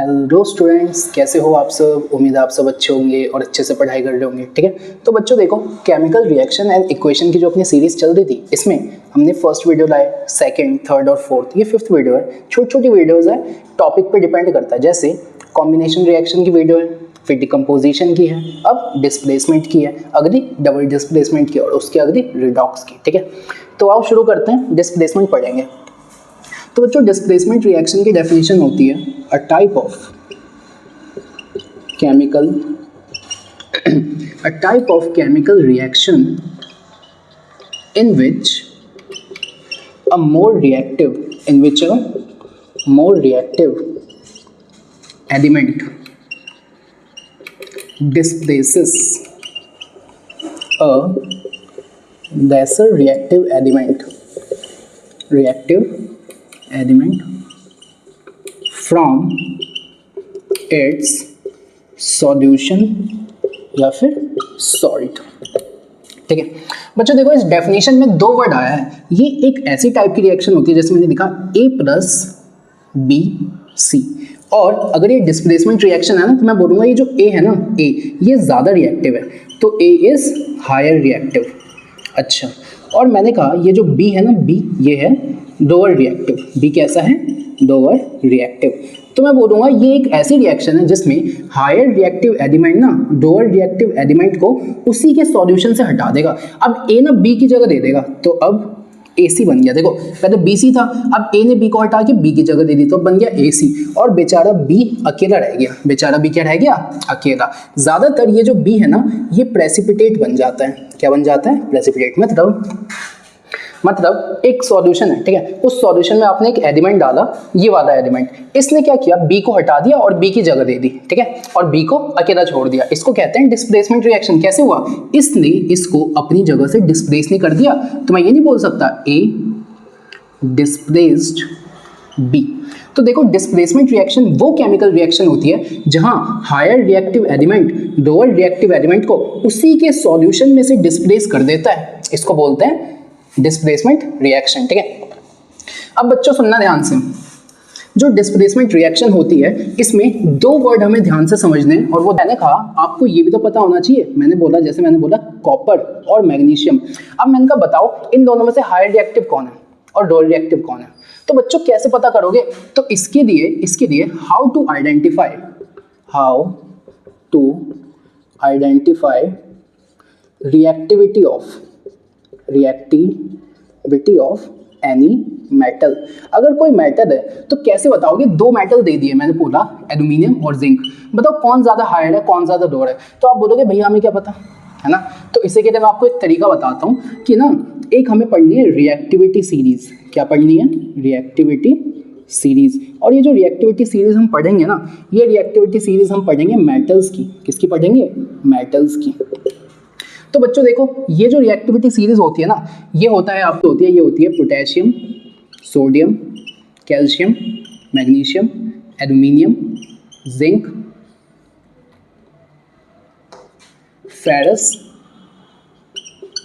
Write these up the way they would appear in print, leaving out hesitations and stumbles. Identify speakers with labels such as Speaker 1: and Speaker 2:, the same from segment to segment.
Speaker 1: Hello students, कैसे हो आप सब। उम्मीद है आप सब अच्छे होंगे और अच्छे से पढ़ाई कर रहे होंगे। ठीक है, तो बच्चों देखो, केमिकल रिएक्शन एंड इक्वेशन की जो अपनी सीरीज चल रही थी, इसमें हमने फर्स्ट वीडियो लाए, सेकंड, थर्ड और फोर्थ, ये फिफ्थ वीडियो है। छोटी छोटी वीडियोस है, टॉपिक पे डिपेंड करता है। जैसे कॉम्बिनेशन रिएक्शन की वीडियो है, फिर डिकम्पोजिशन की है, अब डिस्प्लेसमेंट की है, अगली डबल डिस्प्लेसमेंट की और उसके अगली रिडॉक्स की। ठीक है, तो आओ शुरू करते हैं, डिस्प्लेसमेंट पढ़ेंगे। तो बच्चों डिस्प्लेसमेंट रिएक्शन की डेफिनेशन होती है a type of chemical reaction in which a more reactive element displaces a lesser reactive element from its solution या फिर सॉल्ट। ठीक है बच्चों, देखो इस डेफिनेशन में दो वर्ड आया है। ये एक ऐसी टाइप की रिएक्शन होती है जैसे मैंने लिखा A+B+C, और अगर ये डिस्प्लेसमेंट रिएक्शन है ना, तो मैं बोलूँगा ये जो A है ना, A ये ज़्यादा रिएक्टिव है, तो A इज़ हायर रिएक्टिव। अच्छा, और मैंने कहा ये जो B है ना, B ये है लोअर रिएक्टिव। B कैसा है? Lower reactive. तो मैं बोलूँगा ये एक ऐसी रिएक्शन है जिसमें हायर रिएक्टिव एलिमेंट ना लोअर रिएक्टिव एलिमेंट को उसी के सॉल्यूशन से हटा देगा। अब A ना B की जगह दे देगा, तो अब AC बन गया। देखो पहले BC था, अब A ने B को हटा के B की जगह दे दी, तो बन गया AC, और बेचारा B अकेला रह गया। बेचारा B क्या रह गया? अकेला। ज़्यादातर ये जो B है ना, ये प्रेसिपिटेट बन जाता है। क्या बन जाता है? प्रेसिपिटेट। मतलब एक सॉल्यूशन है, ठीक है, उस सॉल्यूशन में आपने एक एलिमेंट डाला, ये वाला एलिमेंट, इसने क्या किया? बी को हटा दिया और बी की जगह दे दी। ठीक है, और बी को अकेला छोड़ दिया। इसको कहते हैं डिस्प्लेसमेंट रिएक्शन। कैसे हुआ? इसने इसको अपनी जगह से डिस्प्लेस नहीं कर दिया, तो मैं ये नहीं बोल सकता ए डिस्प्लेस्ड बी। तो देखो डिस्प्लेसमेंट रिएक्शन वो केमिकल रिएक्शन होती है जहां higher reactive element lower reactive element को उसी के सॉल्यूशन में से डिस्प्लेस कर देता है। इसको बोलते हैं डिस्प्लेसमेंट रिएक्शन। ठीक है, अब बच्चों सुनना ध्यान से, जो डिस्प्लेसमेंट रिएक्शन होती है इसमें दो वर्ड हमें ध्यान से समझने हैं, और वो मैंने कहा आपको ये भी तो पता होना चाहिए। मैंने बोला कॉपर और मैग्नीशियम। अब मैंने कहा बताओ इन दोनों में से हायर रिएक्टिव कौन है और लोअर रिएक्टिव कौन है। तो बच्चों कैसे पता करोगे? तो इसके लिए how to identify reactivity of any metal. अगर कोई मेटल है तो कैसे बताओगे? दो मेटल दे दिए मैंने, बोला एल्यूमिनियम और जिंक, बताओ कौन ज़्यादा हायर है कौन ज़्यादा लोअर है। तो आप बोलोगे भैया हमें क्या पता, है ना। तो इसी के लिए मैं आपको एक तरीका बताता हूँ कि ना, एक हमें पढ़नी है रिएक्टिविटी सीरीज। क्या पढ़नी है? Reactivity series. और ये जो रिएक्टिविटी सीरीज हम पढ़ेंगे ना, ये रिएक्टिविटी सीरीज हम पढ़ेंगे मेटल्स की। किसकी पढ़ेंगे? मेटल्स की। तो बच्चों देखो, ये जो रिएक्टिविटी सीरीज होती है ना, ये होती है potassium, sodium, calcium, magnesium, aluminium, zinc, ferrous,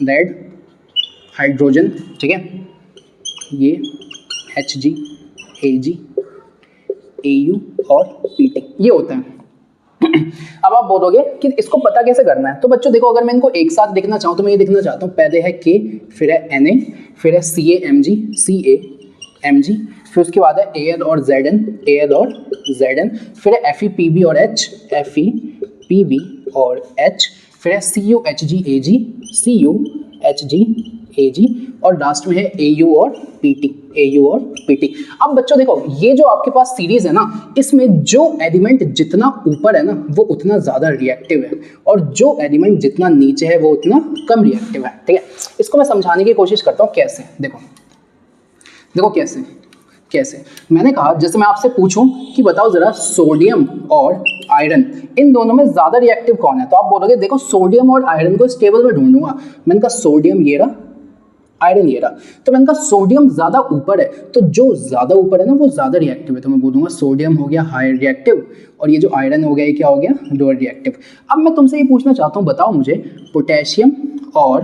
Speaker 1: lead, hydrogen. ठीक है, ये Hg, Ag, Au और Pt, ये होता है। अब आप बोलोगे कि इसको पता कैसे करना है। तो बच्चों देखो, अगर मैं इनको एक साथ लिखना चाहूँ तो मैं ये लिखना चाहता हूँ, पहले है K, फिर है Na, फिर है CaMg, फिर उसके बाद है Al और Zn, फिर है FePb और H, फिर है CuHgAg, और लास्ट में है Au और Pt। अब बच्चों देखो, ये जो आपके पास सीरीज है ना, इसमें जो एलिमेंट जितना ऊपर है ना वो उतना ज्यादा रिएक्टिव है, और जो एलिमेंट जितना नीचे है वो उतना कम रिएक्टिव है। ठीक है, इसको मैं समझाने की कोशिश करता हूँ। कैसे? देखो कैसे मैंने कहा, जैसे मैं आपसे पूछूं कि बताओ जरा सोडियम और आयरन, इन दोनों में ज्यादा रिएक्टिव कौन है, तो आप बोलोगे देखो सोडियम और आयरन को इस टेबल में ढूंढूंगा। मैंने कहा सोडियम ये रहा, आयरन ये रहा, तो मैंने कहा सोडियम ज्यादा ऊपर है, तो जो ज्यादा ऊपर है ना वो ज्यादा रिएक्टिव है, तो मैं बोलूंगा सोडियम हो गया हायर रिएक्टिव, और ये जो आयरन हो गया ये क्या हो गया? Lower reactive. अब मैं तुमसे ये पूछना चाहता हूँ, बताओ मुझे पोटेशियम और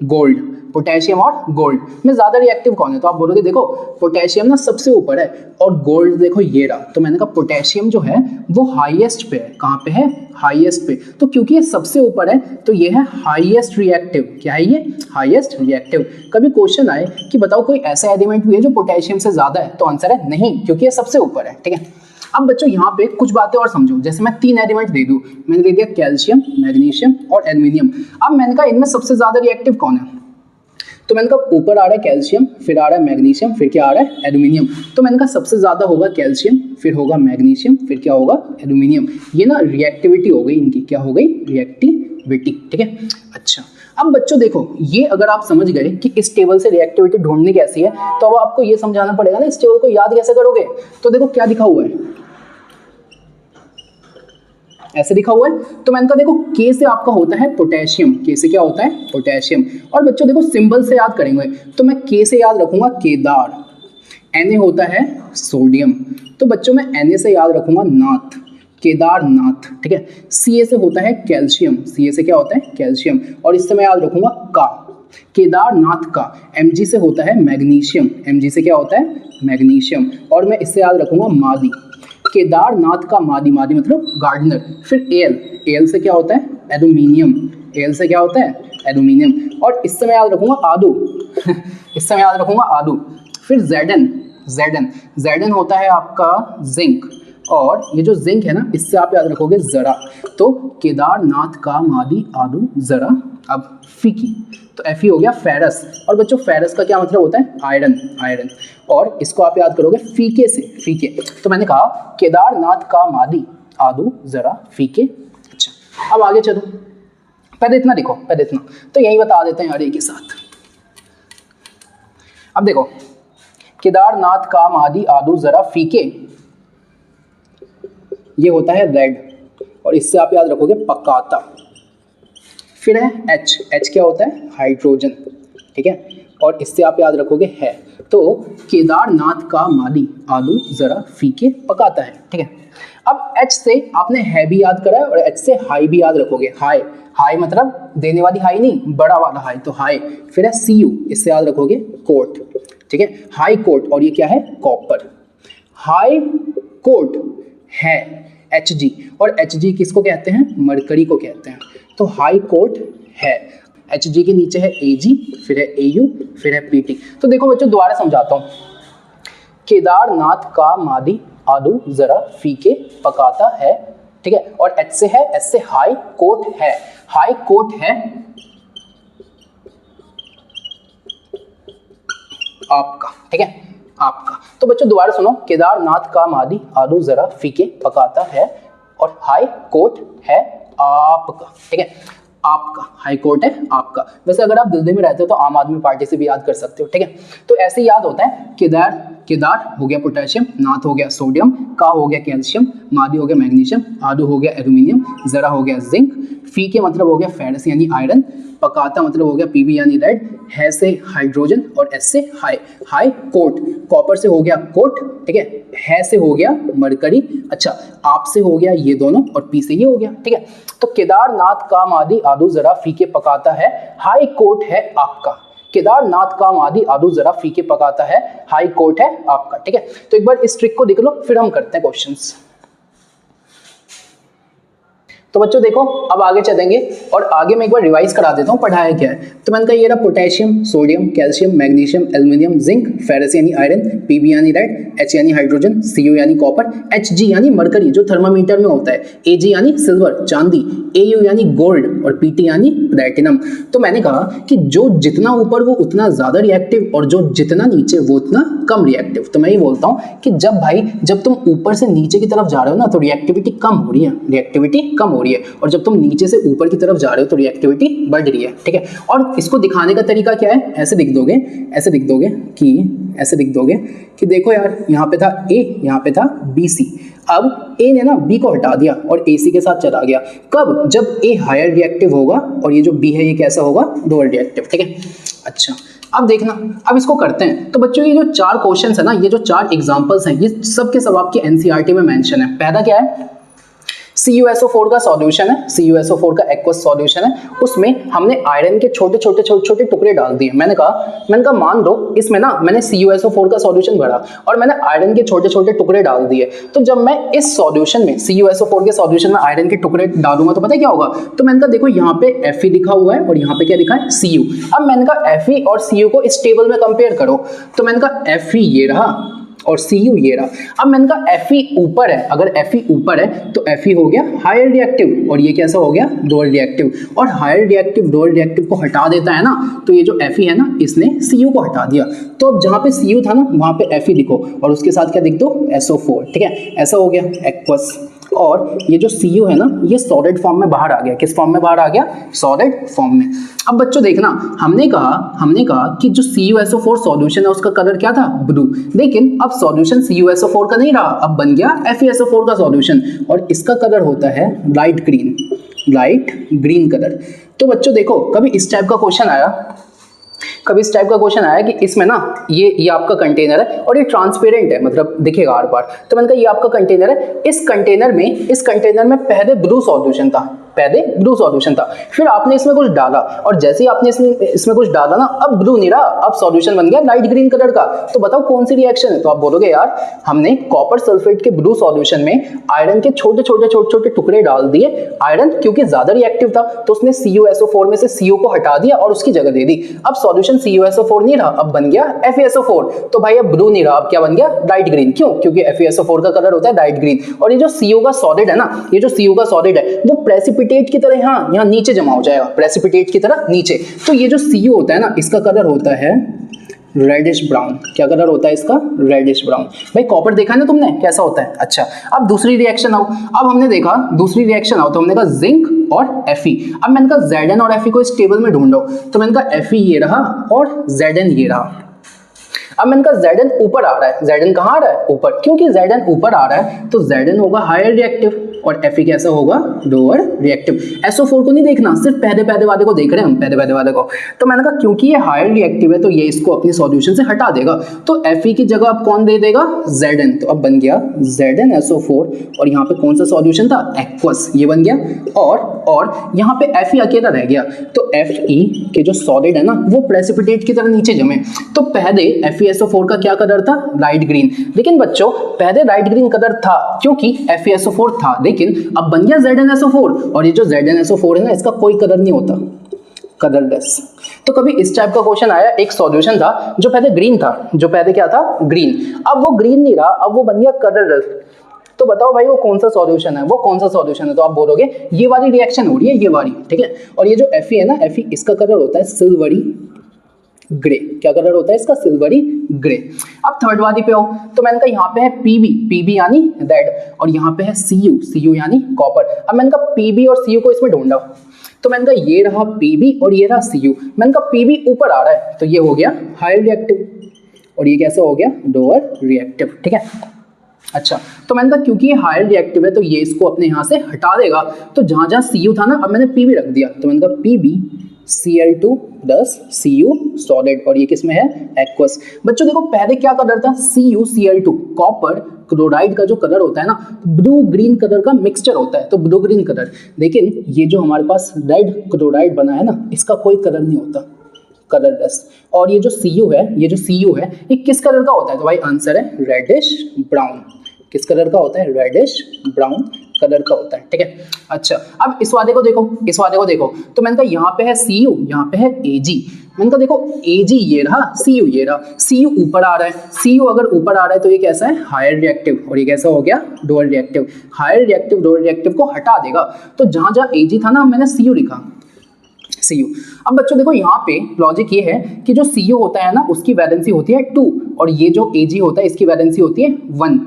Speaker 1: गोल्ड पोटेशियम और गोल्ड में ज्यादा रिएक्टिव कौन है? तो आप बोलोगे देखो पोटेशियम ना सबसे ऊपर है और गोल्ड देखो ये रहा, तो मैंने कहा पोटेशियम जो है वो हाईएस्ट पे है। कहाँ पे है? हाईएस्ट पे। तो क्योंकि ये सबसे ऊपर है तो ये है हाईएस्ट रिएक्टिव। क्या है ये? Highest reactive. कभी क्वेश्चन आए कि बताओ कोई ऐसा एलिमेंट भी है जो पोटेशियम से ज्यादा है, तो आंसर है नहीं, क्योंकि ये सबसे ऊपर है। ठीक है, अब बच्चों यहाँ पे कुछ बातें और समझो। जैसे मैं 3 एलिमेंट दे दूं, मैंने दे दिया कैल्शियम, मैग्नीशियम और एल्यूमिनियम। अब मैंने कहा इनमें सबसे ज्यादा रिएक्टिव कौन है? तो मैंने कहा ऊपर आ रहा है कैल्शियम, फिर आ रहा है मैग्नीशियम, फिर क्या आ रहा है? एल्यूमिनियम। तो मैंने कहा सबसे ज्यादा होगा कैल्शियम, फिर होगा मैग्नीशियम, फिर क्या होगा? एल्यूमिनियम। ये ना रिएक्टिविटी हो गई इनकी, क्या हो गई? रिएक्टिविटी। ठीक है, अच्छा अब बच्चों देखो, ये अगर आप समझ गए कि इस टेबल से रिएक्टिविटी ढूंढनी कैसी है, तो अब आपको ये समझाना पड़ेगा ना इस टेबल को याद कैसे करोगे। तो देखो क्या लिखा हुआ है, ऐसे लिखा हुआ है। तो मैंने कहा देखो के से आपका होता है पोटेशियम, के से क्या होता है? पोटेशियम। और बच्चों देखो सिंबल से याद करेंगे, तो मैं के से याद रखूंगा केदार, Na होता है सोडियम, तो बच्चों मैं Na से याद रखूंगा नाथ, केदारनाथ। ठीक है, Ca से होता है कैल्शियम, Ca से क्या होता है? कैल्शियम, और इससे मैं याद रखूंगा का, केदारनाथ का। Mg से होता है मैग्नीशियम, Mg से क्या होता है? मैग्नीशियम, और मैं इससे याद रखूंगा मादी, केदारनाथ का मादी, मादी मतलब गार्डनर। फिर Al से क्या होता है? एल्यूमिनियम, Al से क्या होता है? एल्यूमिनियम, और इससे मैं याद रखूंगा आदू इससे मैं याद रखूंगा आदू। फिर Zn होता है आपका जिंक, और ये जो जिंक है ना इससे आप याद रखोगे जरा। तो केदारनाथ का मादी आदू जरा। अब फीकी, तो Fe हो गया फेरस, और बच्चों फेरस का क्या मतलब होता है? आयरन, और इसको आप याद करोगे फीके से, फीके। तो मैंने कहा केदारनाथ का मादी आदू जरा फीके। अच्छा अब आगे चलो, पहले इतना लिखो, पहले इतना तो यही बता देते हैं यार एक के साथ। अब देखो केदारनाथ का मादी आदू जरा फीके, ये होता है रेड, और इससे आप याद रखोगे पकाता। फिर है H क्या होता है? हाइड्रोजन। ठीक है, और इससे आप याद रखोगे है। तो केदारनाथ का मादी आलू जरा फीके पकाता है। ठीक है, अब H से आपने है भी याद करा है, और H से हाई भी याद रखोगे। हाई मतलब देने वाली हाई नहीं, बड़ा वाला हाई, तो हाई। फिर है Cu, इससे याद रखोगे कोट। ठीक है, हाई कोट, और ये क्या है? कॉपर। हाई कोट है Hg, और Hg किसको कहते हैं? मरकरी को कहते हैं। तो हाई कोट है, Hg के नीचे है Ag, फिर है Au, फिर है Pt। तो देखो बच्चों दोबारा समझाता हूं, केदारनाथ का मादी आलू जरा फीके पकाता है। ठीक है, और H से है, S से हाई कोट है, हाई कोट है आपका। ठीक है, आपका। तो बच्चों दोबारा सुनो, केदारनाथ का मादी आलू जरा फीके पकाता है, और हाई कोर्ट है आपका। ठीक है, आपका हाई कोर्ट है आपका। वैसे अगर आप दिल्ली में रहते हो तो आम आदमी पार्टी से भी याद कर सकते हो। ठीक है, तो ऐसे याद होता है, केदार हो गया पोटेशियम, नाथ हो गया सोडियम, का हो गया कैल्शियम, मादी हो गया मैग्नीशियम, आदू हो गया एल्यूमिनियम, जरा हो गया जिंक, फीके मतलब हो गया फेरस यानी आयरन, पकाता मतलब हो गया पीबी यानी रेड, है से हाइड्रोजन, और एस से हाई कोट, कॉपर से हो गया कोट। ठीक है से हो गया मरकरी। अच्छा, आप से हो गया ये दोनों, और पी से ये हो गया। ठीक है, तो केदारनाथ का मादी आलू जरा फीके पकाता है, हाई कोर्ट है आपका। केदारनाथ का मादी आलू जरा फीके पकाता है, हाई कोर्ट है आपका। ठीक है, तो एक बार इस ट्रिक को देख लो, फिर हम करते हैं क्वेश्चंस। तो बच्चों देखो अब आगे चलेंगे, और आगे मैं एक बार रिवाइज करा देता हूँ पढ़ाया क्या है। तो मैंने कहा ये रहा potassium, sodium, calcium, magnesium, aluminium, zinc, ferrous यानी आयरन, पीबी यानी रेड, H यानी हाइड्रोजन, Cu यानी कॉपर, Hg यानी मरकरी जो थर्मामीटर में होता है, Ag यानी सिल्वर चांदी, Au यानी गोल्ड, और Pt यानी प्लैटिनम। तो मैंने कहा कि जो जितना ऊपर वो उतना ज्यादा रिएक्टिव, और जो जितना नीचे वो उतना कम रिएक्टिव। तो मैं ये बोलता हूँ कि जब तुम ऊपर से नीचे की तरफ जा रहे हो ना, तो रिएक्टिविटी कम हो रही है, रिएक्टिविटी कम हो रही है, और जब तुम नीचे से ऊपर की तरफ जा रहे हो तो रिएक्टिविटी बढ़ रही है। ठीक है, और इसको दिखाने का तरीका क्या है? ऐसे लिख दोगे कि देखो यार, यहाँ पे था A, यहाँ पे था BC। अब A ने ना B को हटा दिया और AC के साथ चला गया। कब? जब A हायर रिएक्टिव होगा, और ये जो B है ये कैसा होगा? Lower reactive. ठीक है, अच्छा अब देखना, अब इसको करते हैं। तो बच्चों ये जो 4 क्वेश्चन है ना, ये जो 4 एग्जाम्पल्स हैं, ये सब के सब आपके NCERT में मेंशन है। पहला क्या है? CuSO4 का सॉल्यूशन है, CuSO4 का एक्वस सॉल्यूशन है, उसमें हमने आयरन के छोटे छोटे टुकड़े डाल दिए। मैंने कहा मान लो इसमें ना मैंने CuSO4 का सॉल्यूशन भरा और मैंने आयरन के छोटे छोटे टुकड़े डाल दिए। तो जब मैं इस सॉल्यूशन में CuSO4 के सॉल्यूशन में आयरन के टुकड़े डालूंगा तो पता है क्या होगा? तो मैंने कहा देखो यहाँ पे Fe लिखा हुआ है और यहाँ पे क्या लिखा है? Cu। अब मैंने कहा Fe और Cu को इस टेबल में कंपेयर करो, तो मैंने कहा Fe ये रहा और Cu ये रहा। अब मैंने कहा Fe ऊपर है, अगर Fe ऊपर है तो Fe हो गया हायर रिएक्टिव और ये कैसा हो गया? Lower reactive. और हायर रिएक्टिव लोअर रिएक्टिव को हटा देता है ना, तो ये जो Fe है ना इसने Cu को हटा दिया। तो अब जहां पे Cu था ना वहां पे Fe लिखो और उसके साथ क्या लिख दो? SO4। ठीक है, ऐसा हो गया एक्वस। और ये जो Cu है ना ये सॉलिड फॉर्म में बाहर आ गया। किस फॉर्म में बाहर आ गया? सॉलिड फॉर्म में। अब बच्चों देखना, हमने कहा कि जो CuSO4 सॉल्यूशन है उसका कलर क्या था? ब्लू। लेकिन अब सॉल्यूशन CuSO4 का नहीं रहा, अब बन गया FeSO4 का सॉल्यूशन और इसका कलर होता है लाइट ग्रीन कलर। तो बच्चों देखो, कभी इस टाइप का क्वेश्चन आया कि इसमें ना ये आपका कंटेनर है और ये ट्रांसपेरेंट है, मतलब दिखेगा आर पार। तो मैंने कहा ये आपका कंटेनर है, इस कंटेनर में पहले ब्लू सॉल्यूशन था, फिर आपने इसमें कुछ डाला और जैसे ही आपने इसमें कुछ डाला ना, अब ब्लू नहीं रहा, अब सॉल्यूशन बन गया लाइट ग्रीन कलर का। तो बताओ कौन सी रिएक्शन है? तो आप बोलोगे यार हमने कॉपर सल्फेट के ब्लू सॉल्यूशन में आयरन के छोटे छोटे टुकड़े डाल दिए। आयरन क्योंकि ज्यादा रिएक्टिव था तो उसने CuSO4 में से Cu को हटा दिया और उसकी जगह दे दी। अब सॉल्यूशन CuSO4 नहीं रहा, अब बन गया FeSO4। तो भाई अब ब्लू नहीं रहा, अब क्या बन गया? Light green. क्यों? क्योंकि FeSO4 का कलर होता है लाइट ग्रीन। और ये जो Cu का सॉलिड है ना, वो प्रेसिपिटेट की तरह यहाँ नीचे जमा हो जाएगा, प्रेसिपिटेट की तरह नीचे। तो ये जो Cu होता है ना इसका कलर होता है रेडिश ब्राउन। क्या कलर होता है इसका? Reddish brown. भाई कॉपर देखा है ना तुमने कैसा होता है? अच्छा, अब दूसरी रिएक्शन आओ। तो हमने कहा जिंक और Fe। अब मैंने कहा Zn और Fe को इस टेबल में ढूंढो, तो मैंने कहा Fe ये रहा और Zn ये रहा। अब मैंने कहा Zn ऊपर आ रहा है, Zn कहाँ आ रहा है? ऊपर। क्योंकि Zn ऊपर आ रहा है तो Zn होगा हायर रिएक्टिव और Fe कैसा होगा? Lower reactive. SO4 को नहीं देखना, सिर्फ पहले वाले को देख रहे हैं हम, पहले वाले को। तो मैंने कहा क्योंकि ये हायर रिएक्टिव है तो ये इसको अपने सॉल्यूशन से हटा देगा, तो Fe की जगह अब कौन दे देगा? Zn। तो अब बन गया ZnSO4 और यहाँ पे कौन सा सॉल्यूशन था? एक्वस, ये बन गया। और यहाँ पे Fe अकेला रह गया, तो Fe के जो सॉलिड है ना वो प्रेसिपिटेट की तरह नीचे जमे। तो पहले FeSO4 का क्या कलर था? Light green. लेकिन बच्चों पहले लाइट ग्रीन कलर था क्योंकि FeSO4 था, लेकिन अब बन गया ZnSO4 और ये जो ZnSO4 है ना इसका कोई कलर नहीं होता, कलरलेस। तो कभी इस टाइप का क्वेश्चन आया, एक सॉल्यूशन था जो पहले ग्रीन था, जो पहले क्या था? ग्रीन। अब वो ग्रीन नहीं रहा, अब वो बन गया कलरलेस। तो बताओ भाई वो कौन सा सॉल्यूशन है? तो आप बोलोगे ये वाली रिएक्शन हो रही है, ये वाली। ठीक है, और ये जो Fe है ना, Fe इसका कलर होता है सिल्वरी ग्रे। क्या कलर होता है इसका? Silvery grey. अब थर्ड वाली पे आओ, तो मैंने कहा यहाँ पे है Pb यानी रेड और यहाँ पे है Cu यानी कॉपर। अब मैंने कहा Pb और Cu को इसमें ढूंढा, तो मैंने कहा ये रहा Pb और ये रहा Cu। मैंने कहा Pb ऊपर आ रहा है तो ये हो गया हायर रिएक्टिव और ये कैसा हो गया? Lower reactive. ठीक है, अच्छा, तो मैंने कहा क्योंकि ये हायर रिएक्टिव है तो ये इसको अपने यहाँ से हटा देगा। तो जहां Cu था ना, अब मैंने Pb रख दिया, तो मैंने कहा Pb Cl2 plus Cu solid और ये किसमें है? एक्वस। बच्चों देखो पहले क्या कलर था? CuCl2 कॉपर क्लोराइड का जो कलर होता है ना ब्लू ग्रीन कलर का मिक्सचर होता है, तो ब्लू ग्रीन कलर। लेकिन ये जो हमारे पास रेड क्लोराइड बना है ना इसका कोई कलर नहीं होता, कलरलेस। और ये जो Cu है ये किस कलर का होता है? तो भाई आंसर है रेडिश ब्राउन। किस कलर का होता है? रेडिश ब्राउन कलर का होता है। ठीक है, अच्छा, अब इस वाले को देखो, तो मैंने कहा यहाँ पे है Cu, यहाँ पे है Ag। मैंने कहा देखो Ag ये रहा, Cu ये रहा। Cu ऊपर आ रहा है, Cu अगर ऊपर आ रहा है तो ये कैसा है? हायर रिएक्टिव और ये कैसा हो गया? Lower reactive. Higher reactive lower reactive को हटा देगा, तो जहां Ag था ना मैंने Cu लिखा, Cu। अब बच्चों देखो यहाँ पे लॉजिक ये है कि जो Cu होता है ना उसकी वैलेंसी होती है 2 और ये जो Ag होता है इसकी वैलेंसी होती है 1।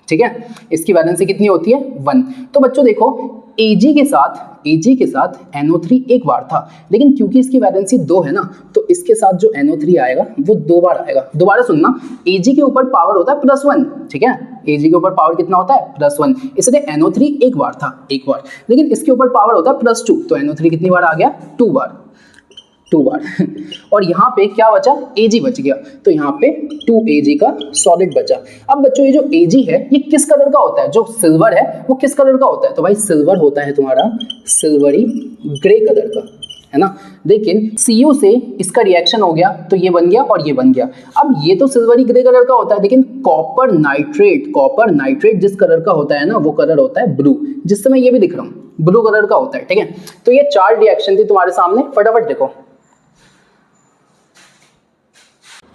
Speaker 1: ठीक है, इसकी वैलेंसी कितनी होती है? 1। तो बच्चों देखो Ag के साथ NO3 एक बार था, लेकिन क्योंकि इसकी वैलेंसी 2 है ना तो इसके साथ जो NO3 आएगा वो 2 बार आएगा। दोबारा सुनना, Ag के ऊपर पावर होता है +1। ठीक है, Ag के ऊपर पावर कितना होता है? +1। इसलिए NO3 एक बार था, लेकिन इसके ऊपर पावर होता है +2, तो NO3 कितनी बार आ गया? 2 बार। 2 बार और यहाँ पे क्या बचा, Ag बच गया, तो यहाँ पे 2Ag का सॉलिड बचा। अब बच्चों ये जो Ag है ये किस कलर का होता है, जो सिल्वर है वो किस कलर का होता है, तो भाई सिल्वर होता है तुम्हारा सिल्वरी ग्रे कलर का, है ना। लेकिन Cu से इसका रिएक्शन हो गया तो ये बन गया और ये बन गया। अब ये तो सिल्वरी ग्रे कलर का होता है, लेकिन कॉपर नाइट्रेट जिस कलर का होता है ना वो कलर होता है ब्लू, जिससे मैं ये भी दिख रहा हूँ ब्लू कलर का होता है, ठीक है। तो ये 4 रिएक्शन थी तुम्हारे सामने, फटाफट देखो,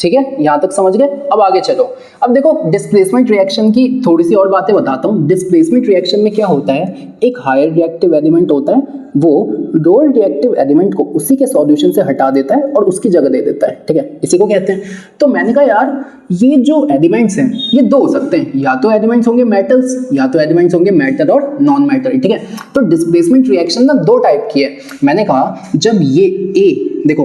Speaker 1: ठीक है, यहां तक समझ गए। अब आगे चलो, अब देखो डिस्प्लेसमेंट रिएक्शन की थोड़ी सी और बातें बताता हूं। डिस्प्लेसमेंट रिएक्शन में क्या होता है, एक हायर रिएक्टिव एलिमेंट होता है, वो लोअर रिएक्टिव एलिमेंट को उसी के सॉल्यूशन से हटा देता है और उसकी जगह दे देता है, ठीक है, इसी को कहते हैं। तो मैंने कहा यार ये जो एलिमेंट्स हैं ये दो हो सकते हैं, या तो एलिमेंट्स होंगे मेटल्स या तो एलिमेंट्स होंगे मेटल और नॉन मेटल, ठीक है। तो डिस्प्लेसमेंट रिएक्शन ना 2 टाइप की है। मैंने कहा जब ये ए, देखो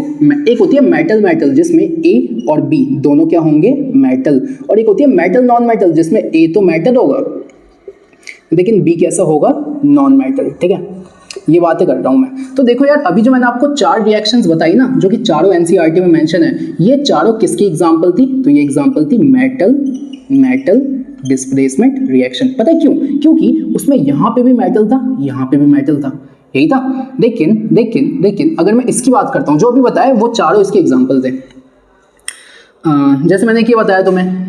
Speaker 1: एक होती है मेटल जिसमें ए और बी दोनों क्या होंगे, मेटल, और एक होती है मेटल नॉन मेटल जिसमें ए तो मेटल होगा लेकिन बी कैसा होगा, नॉन मेटल, ठीक है। ये बातें कर रहा हूं मैं। तो देखो यार अभी जो मैंने आपको 4 रिएक्शंस बताई ना, जो कि चारों एनसीईआरटी में मेंशन है, ये चारों किसकी एग्जांपल थी, तो ये एग्जांपल थी मेटल डिस्प्लेसमेंट रिएक्शन। पता है क्यों, क्योंकि उसमें यहां पे भी मेटल था, यहां पे भी मेटल था, यही था। लेकिन अगर मैं इसकी बात करता हूं, जो अभी बताया वो चारों इसके एग्जांपल थे। जैसे मैंने क्या बताया तुम्हें,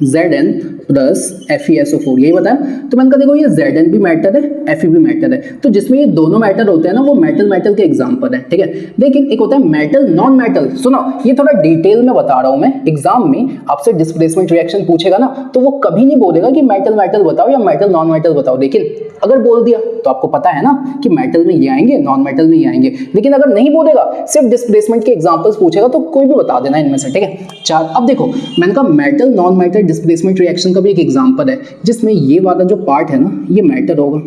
Speaker 1: Zn प्लस FeSO4 यही बताया। तो मैंने कहा देखो ये Zn भी मैटर है, Fe भी मैटर है, तो जिसमें ये दोनों मैटर होते हैं ना वो मेटल के एग्जांपल है, ठीक है। लेकिन एक होता है मेटल नॉन मेटल। सुनो ये थोड़ा डिटेल में बता रहा हूं मैं, एग्जाम में आपसे डिस्प्लेसमेंट रिएक्शन पूछेगा ना तो वो कभी नहीं बोलेगा कि मेटल बताओ या मेटल नॉन मेटल बताओ, लेकिन अगर बोल दिया तो आपको पता है ना कि मेटल में ये आएंगे, नॉन मेटल में ये आएंगे। लेकिन अगर नहीं बोलेगा, सिर्फ डिस्प्लेसमेंट के एग्जांपल्स पूछेगा तो कोई भी बता देना इनमें से, ठीक है। 4 अब देखो मैंने कहा metal non metal displacement reaction का भी एक एग्जांपल है, जिसमें ये वाला जो पार्ट है ना ये मेटल होगा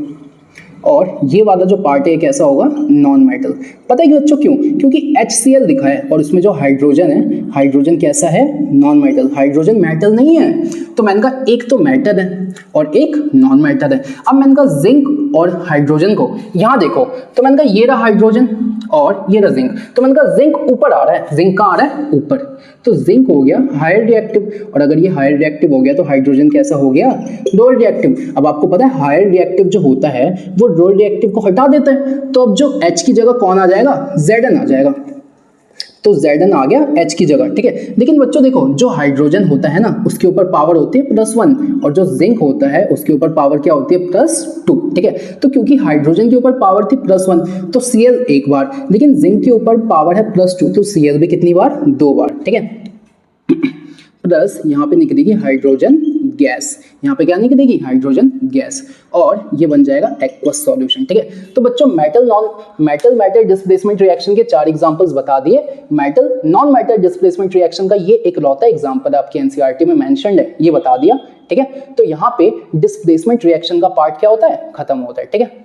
Speaker 1: और ये वाला जो पार्ट है ये कैसा होगा, नॉन मेटल। पता है कि बच्चों क्यों, क्योंकि HCl लिखा है और उसमें जो हाइड्रोजन है, हाइड्रोजन कैसा है, नॉन मेटल, हाइड्रोजन मेटल नहीं है। तो मैंने कहा एक तो मेटल है और एक नॉन मेटल है। अब मैंने कहा जिंक और हाइड्रोजन को यहाँ देखो, तो मैंने कहा ये रहा हाइड्रोजन और ये रहा जिंक, तो मैंने कहा जिंक ऊपर आ रहा है, जिंक कहाँ आ रहा है, ऊपर, तो जिंक हो गया हायर रिएक्टिव, और अगर ये हायर रिएक्टिव हो गया तो हाइड्रोजन कैसा हो गया, लोअर रिएक्टिव। अब आपको पता है हायर रिएक्टिव जो होता है वो लोअर रिएक्टिव को हटा देता है, तो अब जो H की जगह कौन आ जाएगा, Zn आ जाएगा, तो Zn आ गया H की जगह, ठीक है। लेकिन बच्चों देखो जो हाइड्रोजन होता है ना उसके ऊपर पावर होती है +1 और जो जिंक होता है उसके ऊपर पावर क्या होती है, +2, ठीक है। तो क्योंकि हाइड्रोजन के ऊपर पावर थी +1 तो Cl एक बार, लेकिन जिंक के ऊपर पावर है +2 तो Cl भी कितनी बार, 2 बार, ठीक है। प्लस यहाँ पे निकलेगी हाइड्रोजन गैस, यहाँ पे क्या निकलेगी, हाइड्रोजन गैस, और ये बन जाएगा एक्वस सॉल्यूशन, ठीक है। तो बच्चों मेटल डिस्प्लेसमेंट रिएक्शन के 4 एग्जांपल्स बता दिए। Metal non metal displacement reaction का ये एक लौता एग्जांपल आपके एनसीईआरटी में मेंशन्ड है, ये बता दिया, ठीक है। तो यहाँ पे डिस्प्लेसमेंट रिएक्शन का पार्ट क्या होता है, खत्म होता है, ठीक है।